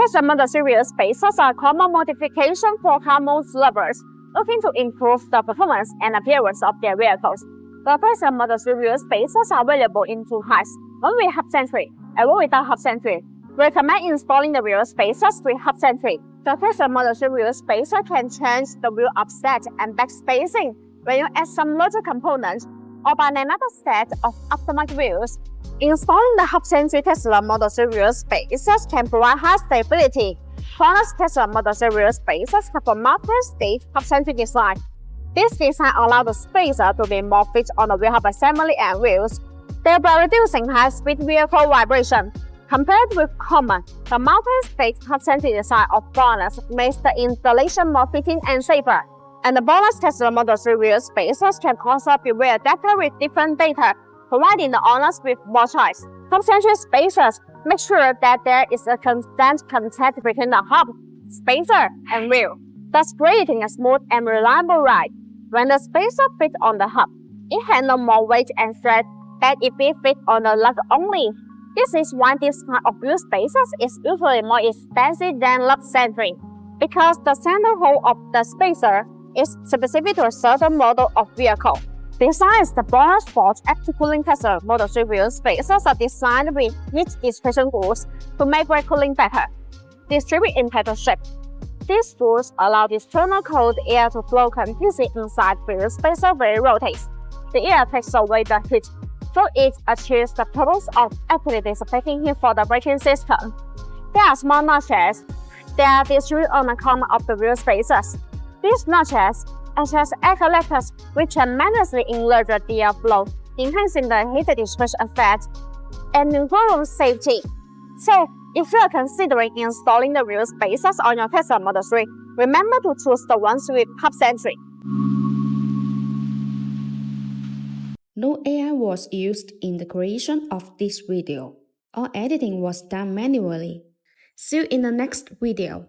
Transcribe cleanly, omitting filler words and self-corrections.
Tesla Model 3 wheel spacers are common modification for car most lovers looking to improve the performance and appearance of their vehicles. The Tesla Model 3 wheel spacers are available in two heights, one with Hub-centric and one without Hub-centric. We recommend installing the wheel spacers with Hub-centric. The Tesla Model 3 wheel spacer can change the wheel offset and back spacing when you add some larger components or by another set of aftermarket wheels. Installing the Hub-centric Tesla Model 3 wheel spacers can provide high stability. BONOSS Tesla Model 3 wheel spacers have a multi-stage Hub-centric design. This design allows the spacer to be more fit on the wheel hub assembly and wheels, thereby reducing high-speed vehicle vibration. Compared with common, the multi-stage Hub-centric design of BONOSS makes the installation more fitting and safer. And the BONOSS Tesla Model 3 wheel spacers can also be well-adapted with different data, providing the owners with more choice. Hub-centric spacers make sure that there is a constant contact between the hub, spacer, and wheel, thus creating a smooth and reliable ride. When the spacer fits on the hub, it handles more weight and strength than if it fits on the lug only. This is why this kind of wheel spacers is usually more expensive than lug-centric, because the center hole of the spacer is specific to a certain model of vehicle. Besides, the bloxsport active cooling Tesla Model 3 wheel spacers are designed with heat dissipation rules to make brake cooling better, distributed in petal shape. These rules allow the external cold air to flow continuously inside the wheel spacer when it rotates. The air takes away the heat, so it achieves the purpose of actively dissipating heat for the braking system. There are small notches that are distributed on the corner of the wheel spacers. These notches act as air collectors which tremendously enlarge the air flow, enhancing the heat dissipation effect and improving safety. So, if you are considering installing the wheel spacers on your Tesla Model 3, remember to choose the ones with Hub-centric. No AI was used in the creation of this video. All editing was done manually. See you in the next video.